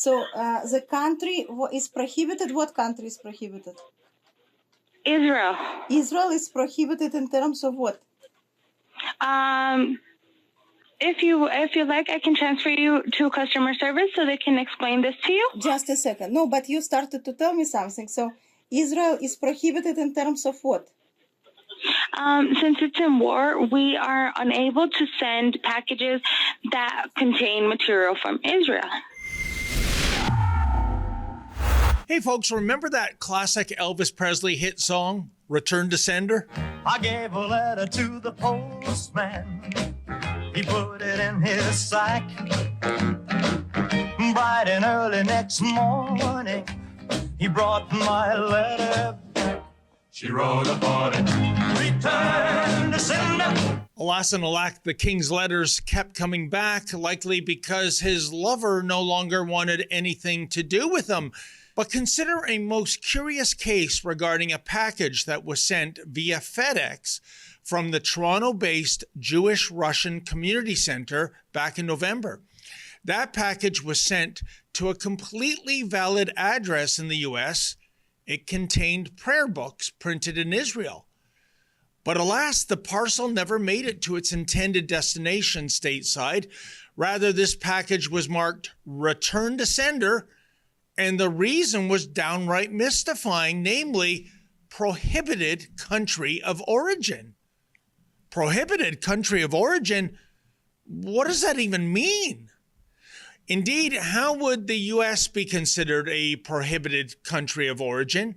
So the country is prohibited. What country is prohibited? Israel. Israel is prohibited in terms of what? If you like, I can transfer you to customer service so they can explain this to you. Just a second. No, but you started to tell me something. So Israel is prohibited in terms of what? Since it's in war, we are unable to send packages that contain material from Israel. Hey folks, remember that classic Elvis Presley hit song, Return to Sender? I gave a letter to the postman. He put it in his sack. Bright and early next morning, he brought my letter back. She wrote upon it, return to sender. Alas and alack, the king's letters kept coming back, likely because his lover no longer wanted anything to do with him. But consider a most curious case regarding a package that was sent via FedEx from the Toronto-based Jewish Russian Community Center back in November. That package was sent to a completely valid address in the US. It contained prayer books printed in Israel. But alas, the parcel never made it to its intended destination stateside. Rather, this package was marked Return to Sender, and the reason was downright mystifying, namely, prohibited country of origin. Prohibited country of origin? What does that even mean? Indeed, how would the U.S. be considered a prohibited country of origin,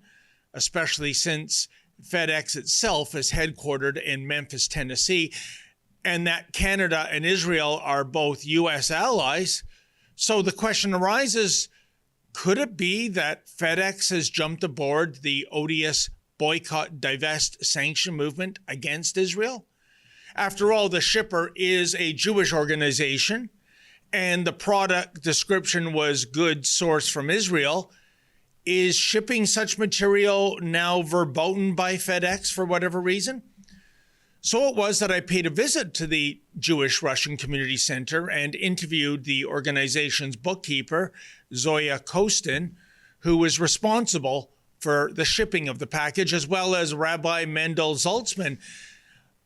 especially since FedEx itself is headquartered in Memphis, Tennessee, and that Canada and Israel are both U.S. allies? So the question arises, could it be that FedEx has jumped aboard the odious boycott, divest, sanction movement against Israel? After all, the shipper is a Jewish organization, and the product description was goods sourced from Israel. Is shipping such material now verboten by FedEx for whatever reason? So it was that I paid a visit to the Jewish Russian Community Center and interviewed the organization's bookkeeper, Zoya Kostin, who was responsible for the shipping of the package, as well as Rabbi Mendel Zaltzman.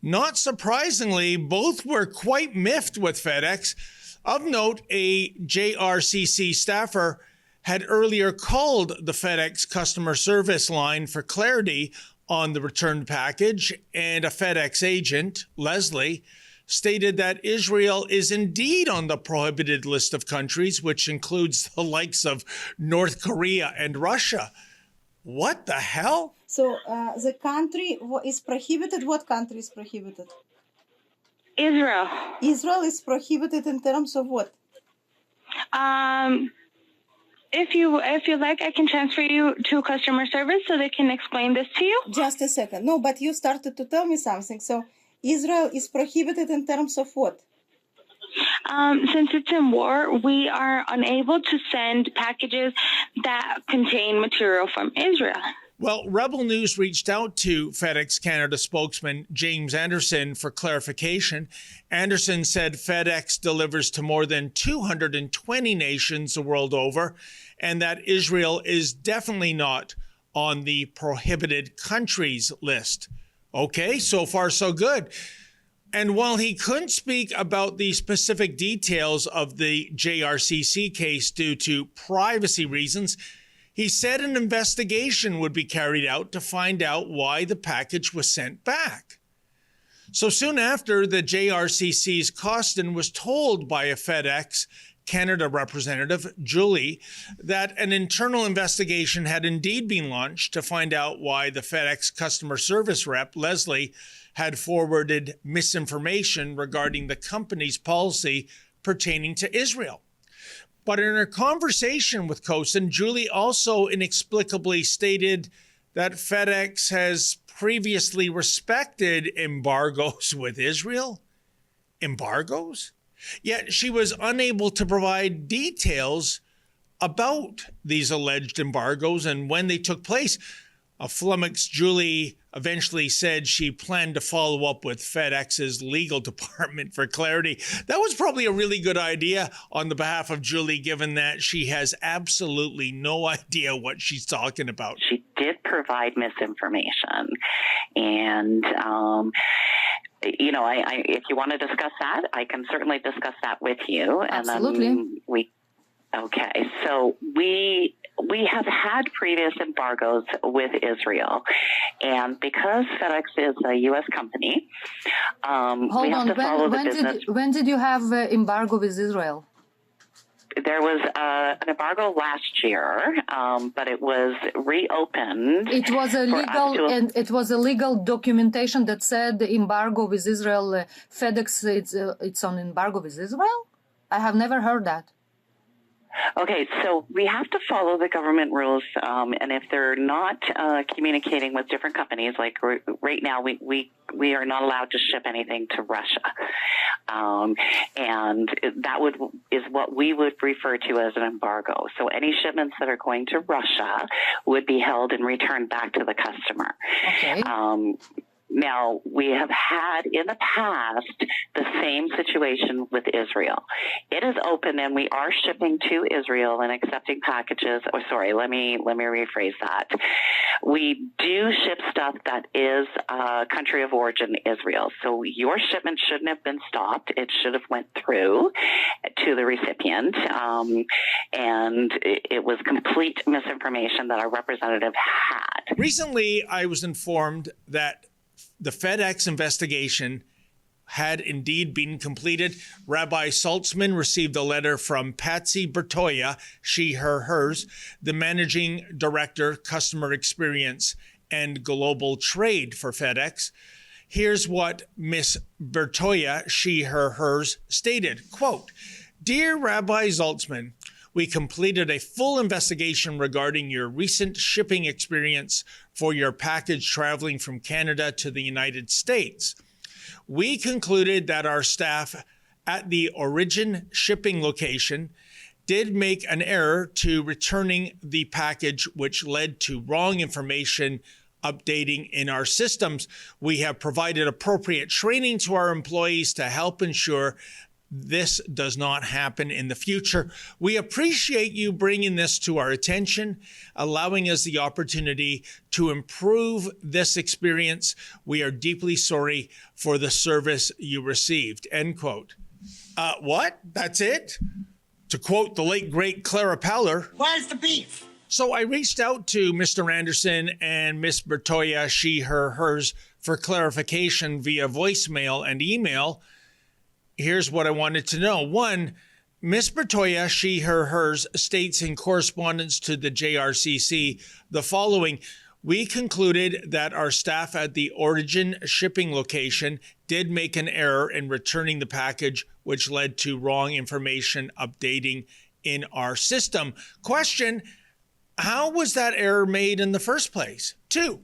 Not surprisingly, both were quite miffed with FedEx. Of note, a JRCC staffer had earlier called the FedEx customer service line for clarity on the returned package, and a FedEx agent, Leslie, stated that Israel is indeed on the prohibited list of countries, which includes the likes of North Korea and Russia. What the hell? So the country is prohibited. What country is prohibited? Israel. Israel is prohibited in terms of what? If you like, I can transfer you to customer service so they can explain this to you. Just a second. No, but you started to tell me something. So Israel is prohibited in terms of what? Since it's in war, we are unable to send packages that contain material from Israel. Well, Rebel News reached out to FedEx Canada spokesman James Anderson for clarification. Anderson said FedEx delivers to more than 220 nations the world over, and that Israel is definitely not on the prohibited countries list. Okay, so far so good. And while he couldn't speak about the specific details of the JRCC case due to privacy reasons, he said an investigation would be carried out to find out why the package was sent back. So soon after, the JRCC's Costin was told by a FedEx Canada representative, Julie, that an internal investigation had indeed been launched to find out why the FedEx customer service rep, Leslie, had forwarded misinformation regarding the company's policy pertaining to Israel. But in her conversation with Costin, Julie also inexplicably stated that FedEx has previously respected embargoes with Israel. Embargoes? Yet she was unable to provide details about these alleged embargoes and when they took place. flummoxed Julie eventually said she planned to follow up with FedEx's legal department for clarity. That was probably a really good idea on the behalf of Julie, given that she has absolutely no idea what she's talking about. She did provide misinformation. And, if you want to discuss that, I can certainly discuss that with you. Absolutely. And then okay. So we have had previous embargoes with Israel. And because FedEx is a U.S. company, we have to follow the business. When did you have embargo with Israel? There was an embargo last year, but it was reopened. It was it was a legal documentation that said the embargo with Israel. FedEx, it's on embargo with Israel. I have never heard that. Okay, so we have to follow the government rules, and if they're not communicating with different companies, like right now, we are not allowed to ship anything to Russia, and that is what we would refer to as an embargo. So any shipments that are going to Russia would be held and returned back to the customer. Okay. Now, we have had in the past the same situation with Israel. It is open and we are shipping to Israel and accepting packages. Oh, sorry, let me rephrase that. We do ship stuff that is country of origin Israel. So your shipment shouldn't have been stopped. It should have went through to the recipient. And it was complete misinformation that our representative had. Recently, I was informed that the FedEx investigation had indeed been completed. Rabbi Saltzman received a letter from Patsy Bertoya, she, her, hers, the managing director, customer experience and global trade for FedEx. Here's what Miss Bertoya, she, her, hers, stated, quote, "Dear Rabbi Saltzman, we completed a full investigation regarding your recent shipping experience for your package traveling from Canada to the United States. We concluded that our staff at the origin shipping location did make an error to returning the package, which led to wrong information updating in our systems. We have provided appropriate training to our employees to help ensure this does not happen in the future. We appreciate you bringing this to our attention, allowing us the opportunity to improve this experience. We are deeply sorry for the service you received," end quote. What? That's it? To quote the late, great Clara Powler, "Where's the beef?" So I reached out to Mr. Anderson and Miss Bertoya, she, her, hers, for clarification via voicemail and email. Here's what I wanted to know. One, Miss Bertoya, she, her, hers, states in correspondence to the JRCC the following: "We concluded that our staff at the origin shipping location did make an error in returning the package, which led to wrong information updating in our system." Question, how was that error made in the first place? Two,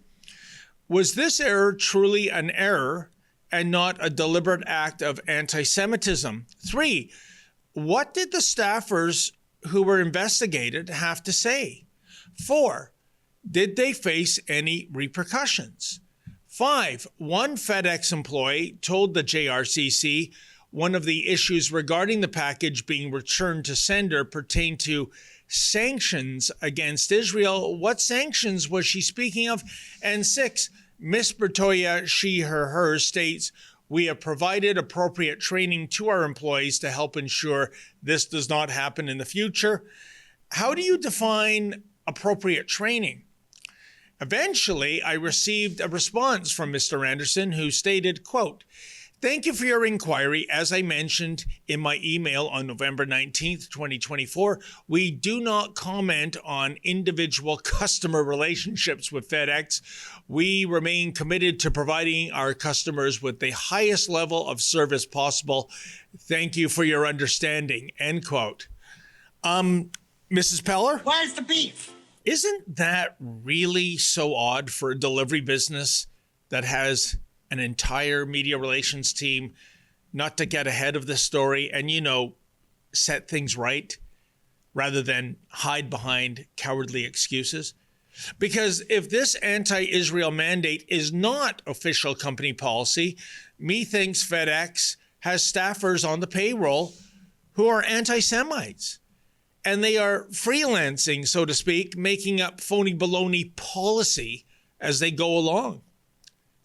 was this error truly an error and not a deliberate act of anti-Semitism? Three, what did the staffers who were investigated have to say? Four, did they face any repercussions? Five, one FedEx employee told the JRCC one of the issues regarding the package being returned to sender pertained to sanctions against Israel. What sanctions was she speaking of? And six, Miss Bertoya, she, her, hers, states, "We have provided appropriate training to our employees to help ensure this does not happen in the future." How do you define appropriate training? Eventually, I received a response from Mr. Anderson, who stated, quote, "Thank you for your inquiry. As I mentioned in my email on November 19th, 2024, we do not comment on individual customer relationships with FedEx. We remain committed to providing our customers with the highest level of service possible. Thank you for your understanding," end quote. Mrs. Peller? "Where's the beef?" Isn't that really so odd for a delivery business that has an entire media relations team not to get ahead of the story and, set things right rather than hide behind cowardly excuses? Because if this anti-Israel mandate is not official company policy, methinks FedEx has staffers on the payroll who are anti-Semites. And they are freelancing, so to speak, making up phony baloney policy as they go along.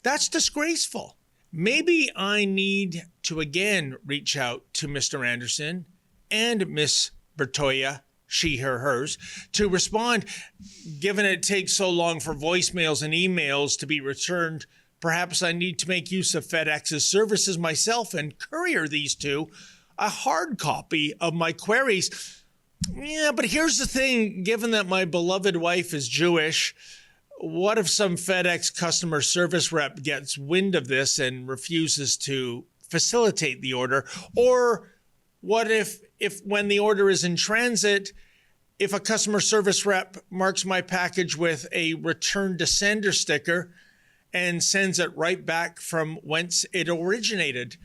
That's disgraceful. Maybe I need to again reach out to Mr. Anderson and Miss Bertoya, she, her, hers, to respond. Given it takes so long for voicemails and emails to be returned, perhaps I need to make use of FedEx's services myself and courier these two a hard copy of my queries. Yeah, but here's the thing. Given that my beloved wife is Jewish, what if some FedEx customer service rep gets wind of this and refuses to facilitate the order? Or what if when the order is in transit, if a customer service rep marks my package with a return to sender sticker and sends it right back from whence it originated?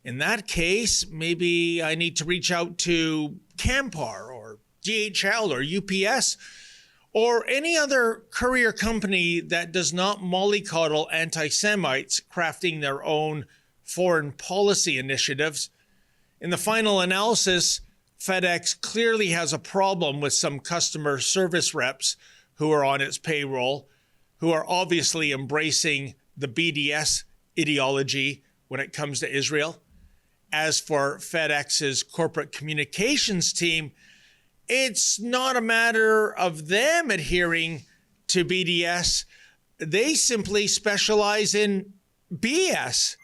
In that case, maybe I need to reach out to Campar or DHL or UPS or any other courier company that does not mollycoddle anti-Semites crafting their own foreign policy initiatives. In the final analysis, FedEx clearly has a problem with some customer service reps who are on its payroll, who are obviously embracing the BDS ideology when it comes to Israel. As for FedEx's corporate communications team, it's not a matter of them adhering to BDS. They simply specialize in BS.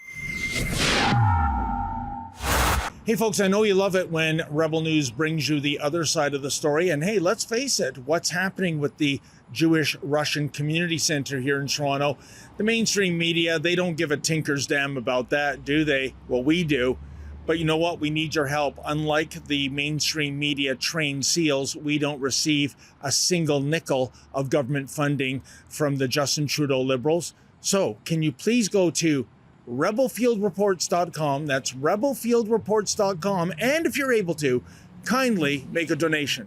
Hey folks, I know you love it when Rebel News brings you the other side of the story. And hey, let's face it, what's happening with the Jewish Russian Community Center here in Toronto? The mainstream media, they don't give a tinker's damn about that, do they? Well, we do. But you know what? We need your help. Unlike the mainstream media trained SEALs, we don't receive a single nickel of government funding from the Justin Trudeau Liberals. So can you please go to rebelfieldreports.com. That's rebelfieldreports.com. And if you're able to, kindly make a donation.